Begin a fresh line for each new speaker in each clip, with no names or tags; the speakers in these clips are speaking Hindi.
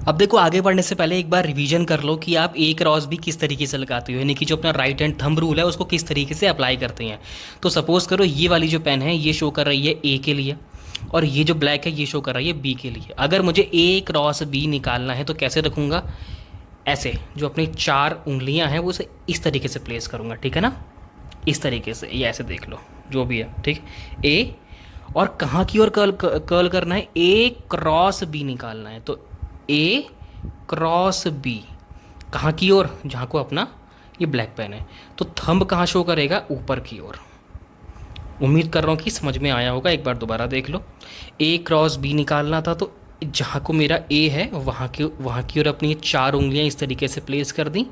अब देखो, आगे बढ़ने से पहले एक बार रिवीजन कर लो कि आप ए क्रॉस बी किस तरीके से लगाते हो, यानी कि जो अपना राइट हैंड थंब रूल है उसको किस तरीके से अप्लाई करते हैं। तो सपोज करो ये वाली जो पेन है ये शो कर रही है ए के लिए, और ये जो ब्लैक है ये शो कर रही है बी के लिए। अगर मुझे ए क्रॉस बी निकालना है तो कैसे रखूँगा, ऐसे जो अपनी चार उंगलियां हैं वो उसे इस तरीके से प्लेस करूँगा, ठीक है ना, इस तरीके से, ये ऐसे देख लो जो भी है, ठीक। ए, और कहाँ की ओर कर्ल कर्ल करना है, ए क्रॉस बी निकालना है, तो ए क्रॉस बी कहाँ की ओर, जहाँ को अपना ये ब्लैक पेन है। तो थंब कहाँ शो करेगा, ऊपर की ओर। उम्मीद कर रहा हूँ कि समझ में आया होगा, एक बार दोबारा देख लो। ए क्रॉस बी निकालना था तो जहाँ को मेरा ए है वहाँ की ओर अपनी चार उंगलियाँ इस तरीके से प्लेस कर दी,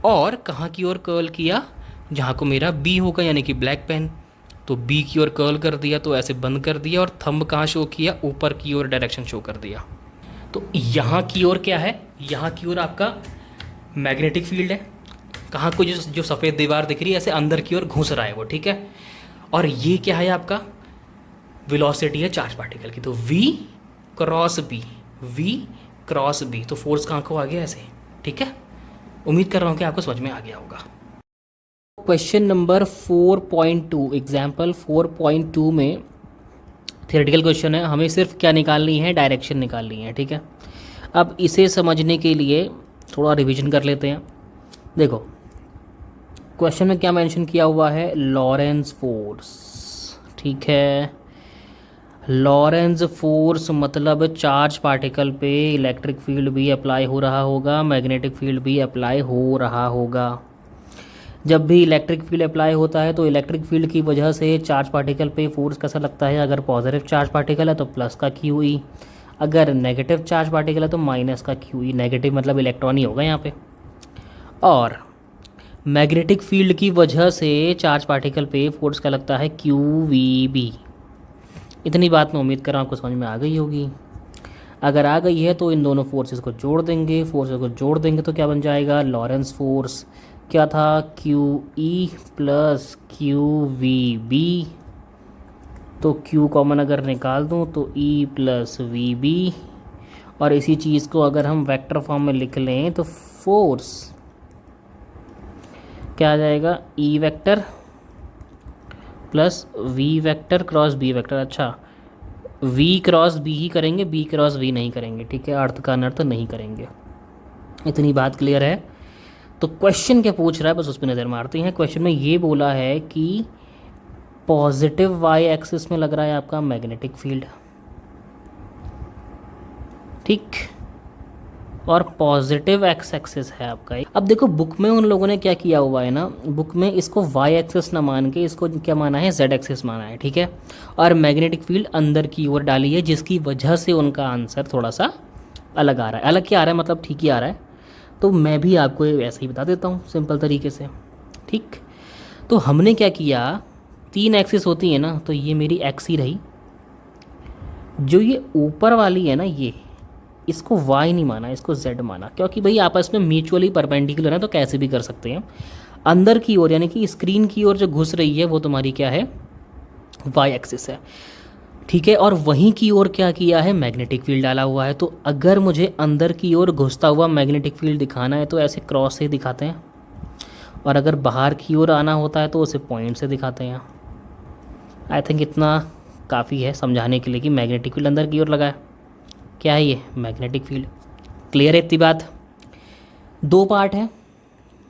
और कहाँ की ओर कर्ल किया, जहाँ को मेरा बी होगा यानी कि ब्लैक पेन, तो बी की ओर कर्ल कर दिया, तो ऐसे बंद कर दिया, और थंब कहाँ शो किया, ऊपर की ओर डायरेक्शन शो कर दिया। तो यहाँ की ओर क्या है, यहाँ की ओर आपका मैग्नेटिक फील्ड है। कहाँ को जो जो सफ़ेद दीवार दिख रही है ऐसे अंदर की ओर घुस रहा है वो, ठीक है। और ये क्या है, आपका वेलोसिटी है चार्ज पार्टिकल की, तो v cross B, v cross B, तो फोर्स कहाँ को आ गया ऐसे, ठीक है। उम्मीद कर रहा हूँ कि आपको समझ में आ गया होगा। क्वेश्चन नंबर 4.2, एग्जाम्पल 4.2 में थियोरेटिकल क्वेश्चन है, हमें सिर्फ क्या निकालनी है, डायरेक्शन निकालनी है, ठीक है। अब इसे समझने के लिए थोड़ा रिवीजन कर लेते हैं। देखो क्वेश्चन में क्या मेंशन किया हुआ है, लॉरेंस फोर्स, ठीक है। लॉरेंस फोर्स मतलब चार्ज पार्टिकल पे इलेक्ट्रिक फील्ड भी अप्लाई हो रहा होगा, मैग्नेटिक फील्ड भी अप्लाई हो रहा होगा। जब भी इलेक्ट्रिक फील्ड अप्लाई होता है तो इलेक्ट्रिक फील्ड की वजह से चार्ज पार्टिकल पे फोर्स कैसा लगता है, अगर पॉजिटिव चार्ज पार्टिकल है तो प्लस का क्यू ई, अगर नेगेटिव चार्ज पार्टिकल है तो माइनस का क्यू ई। नेगेटिव मतलब इलेक्ट्रॉन ही होगा यहाँ पे। और मैग्नेटिक फील्ड की वजह से चार्ज पार्टिकल पे फोर्स का लगता है क्यू वी बी। इतनी बात मैं उम्मीद कर रहा हूँ आपको समझ में आ गई होगी। अगर आ गई है तो इन दोनों फोर्सेस को जोड़ देंगे, फोर्सेस को जोड़ देंगे तो क्या बन जाएगा, लॉरेंस फोर्स क्या था, Q E plus Q V B. तो क्यू कॉमन अगर निकाल दूँ तो ई प्लस वी बी, और इसी चीज़ को अगर हम वेक्टर फॉर्म में लिख लें तो फोर्स क्या आ जाएगा, E vector plus V vector cross B vector. अच्छा, वी क्रॉस बी ही करेंगे, बी क्रॉस वी नहीं करेंगे, ठीक है, अर्थ का अनर्थ नहीं करेंगे। इतनी बात क्लियर है। तो क्वेश्चन क्या पूछ रहा है बस उस पर नज़र मारते हैं। क्वेश्चन में ये बोला है कि पॉजिटिव वाई एक्सिस में लग रहा है आपका मैग्नेटिक फील्ड, ठीक, और पॉजिटिव एक्स एक्सिस है आपका। अब देखो बुक में उन लोगों ने क्या किया हुआ है ना, बुक में इसको वाई एक्सिस ना मान के इसको क्या माना है, जेड एक्सिस माना है, ठीक है। और मैग्नेटिक फील्ड अंदर की ओर डाली है, जिसकी वजह से उनका आंसर थोड़ा सा अलग आ रहा है। अलग क्या आ रहा है मतलब ठीक ही आ रहा है। तो मैं भी आपको ऐसे ही बता देता हूँ सिंपल तरीके से, ठीक। तो हमने क्या किया, तीन एक्सिस होती है ना, तो ये मेरी एक्स ही रही। जो ये ऊपर वाली है ना, ये इसको y नहीं माना, इसको z माना, क्योंकि भाई आपस में म्यूचुअली परपेंडिकुलर है तो कैसे भी कर सकते हैं। अंदर की ओर यानी कि स्क्रीन की ओर जो घुस रही है वो तुम्हारी क्या है, y एक्सिस है, ठीक है। और वहीं की ओर क्या किया है, मैग्नेटिक फील्ड डाला हुआ है। तो अगर मुझे अंदर की ओर घुसता हुआ मैग्नेटिक फील्ड दिखाना है तो ऐसे क्रॉस से दिखाते हैं, और अगर बाहर की ओर आना होता है तो उसे पॉइंट से दिखाते हैं। आई थिंक इतना काफ़ी है समझाने के लिए कि मैग्नेटिक फील्ड अंदर की ओर लगा है। क्या है ये, मैग्नेटिक फील्ड। क्लियर है इतनी बात। दो पार्ट है,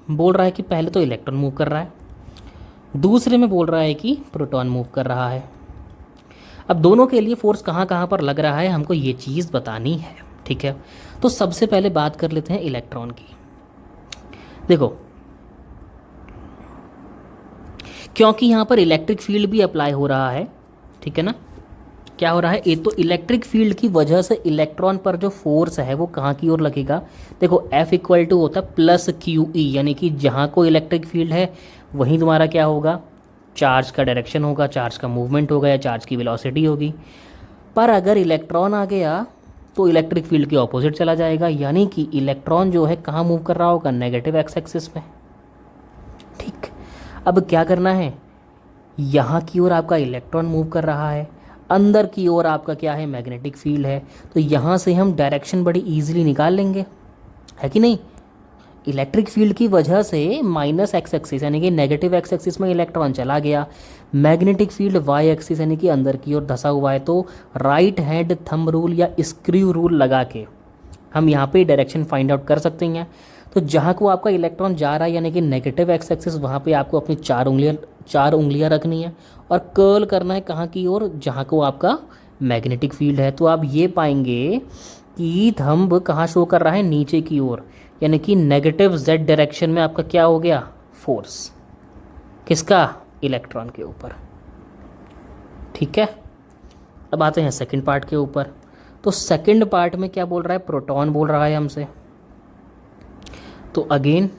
बोल रहा है कि पहले तो इलेक्ट्रॉन मूव कर रहा है, दूसरे में बोल रहा है कि प्रोटॉन मूव कर रहा है। अब दोनों के लिए फोर्स कहाँ कहाँ पर लग रहा है हमको ये चीज़ बतानी है, ठीक है। तो सबसे पहले बात कर लेते हैं इलेक्ट्रॉन की। देखो क्योंकि यहाँ पर इलेक्ट्रिक फील्ड भी अप्लाई हो रहा है, ठीक है ना। क्या हो रहा है, ये तो इलेक्ट्रिक फील्ड की वजह से इलेक्ट्रॉन पर जो फोर्स है वो कहाँ की ओर लगेगा। देखो F इक्वल टू होता है प्लस क्यू ई, यानी कि जहाँ को इलेक्ट्रिक फील्ड है वहीं तुम्हारा क्या होगा, चार्ज का डायरेक्शन होगा, चार्ज का मूवमेंट होगा, या चार्ज की वेलोसिटी होगी। पर अगर इलेक्ट्रॉन आ गया तो इलेक्ट्रिक फील्ड के ऑपोजिट चला जाएगा, यानी कि इलेक्ट्रॉन जो है कहाँ मूव कर रहा होगा, नेगेटिव एक्स एक्सिस में, ठीक। अब क्या करना है, यहाँ की ओर आपका इलेक्ट्रॉन मूव कर रहा है, अंदर की ओर आपका क्या है, मैग्नेटिक फील्ड है। तो यहाँ से हम डायरेक्शन बड़ी ईजिली निकाल लेंगे, है कि नहीं। इलेक्ट्रिक फील्ड की वजह से माइनस एक्स एक्सिस यानी कि नेगेटिव एक्स एक्सिस में इलेक्ट्रॉन चला गया, मैग्नेटिक फील्ड वाई एक्सिस यानी कि अंदर की ओर धंसा हुआ है। तो राइट हैंड थंब रूल या स्क्रू रूल लगा के हम यहाँ पे डायरेक्शन फाइंड आउट कर सकते हैं। तो जहाँ को आपका इलेक्ट्रॉन जा रहा है यानी कि नेगेटिव एक्स एक्सिस, वहाँ पे आपको अपनी चार उंगलियाँ रखनी है और कर्ल करना है कहाँ की ओर, जहाँ को आपका मैग्नेटिक फील्ड है। तो आप ये पाएंगे कि थंब कहाँ शो कर रहा है, नीचे की ओर, यानी कि नेगेटिव जेड डायरेक्शन में आपका क्या हो गया, फोर्स, किसका, इलेक्ट्रॉन के ऊपर। ठीक है, अब आते हैं सेकंड पार्ट के ऊपर। तो सेकंड पार्ट में क्या बोल रहा है, प्रोटॉन बोल रहा है हमसे। तो अगेन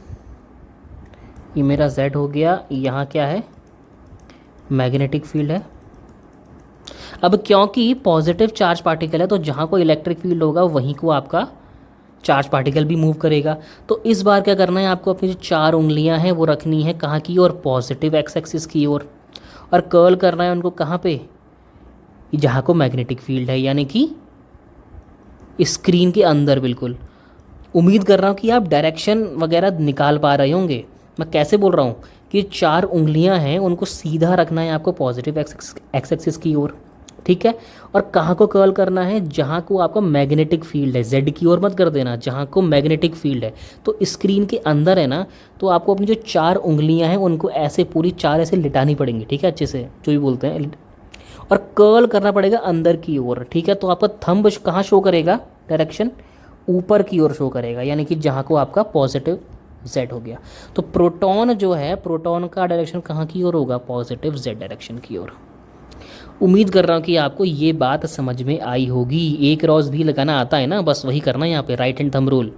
ये मेरा Z हो गया, यहाँ क्या है, मैग्नेटिक फील्ड है। अब क्योंकि पॉजिटिव चार्ज पार्टिकल है तो जहाँ को इलेक्ट्रिक फील्ड होगा वहीं को आपका चार्ज पार्टिकल भी मूव करेगा। तो इस बार क्या करना है, आपको अपनी जो चार उंगलियां हैं वो रखनी है कहाँ की ओर, पॉजिटिव एक्स एक्सिस की ओर, और कर्ल करना है उनको कहाँ पे, जहाँ को मैग्नेटिक फील्ड है, यानी कि स्क्रीन के अंदर बिल्कुल। उम्मीद कर रहा हूँ कि आप डायरेक्शन वगैरह निकाल पा रहे होंगे। मैं कैसे बोल रहा हूँ कि चार उंगलियां हैं उनको सीधा रखना है आपको पॉजिटिव एक्स एक्सिस की ओर, ठीक है। और कहाँ को कर्ल करना है, जहाँ को आपका मैग्नेटिक फील्ड है, जेड की ओर मत कर देना, जहाँ को मैग्नेटिक फील्ड है। तो स्क्रीन के अंदर है ना, तो आपको अपनी जो चार उंगलियां हैं उनको ऐसे पूरी चार ऐसे लिटानी पड़ेंगी, ठीक है, अच्छे से, जो भी बोलते हैं, और कर्ल करना पड़ेगा अंदर की ओर, ठीक है। तो आपका थंब कहाँ शो करेगा, डायरेक्शन ऊपर की ओर शो करेगा, यानी कि जहाँ को आपका पॉजिटिव जेड हो गया। तो प्रोटॉन जो है, प्रोटॉन का डायरेक्शन कहाँ की ओर होगा, पॉजिटिव जेड डायरेक्शन की ओर। उम्मीद कर रहा हूँ कि आपको ये बात समझ में आई होगी। एक क्रॉस भी लगाना आता है ना, बस वही करना है यहाँ पे, राइट हैंड थंब रूल।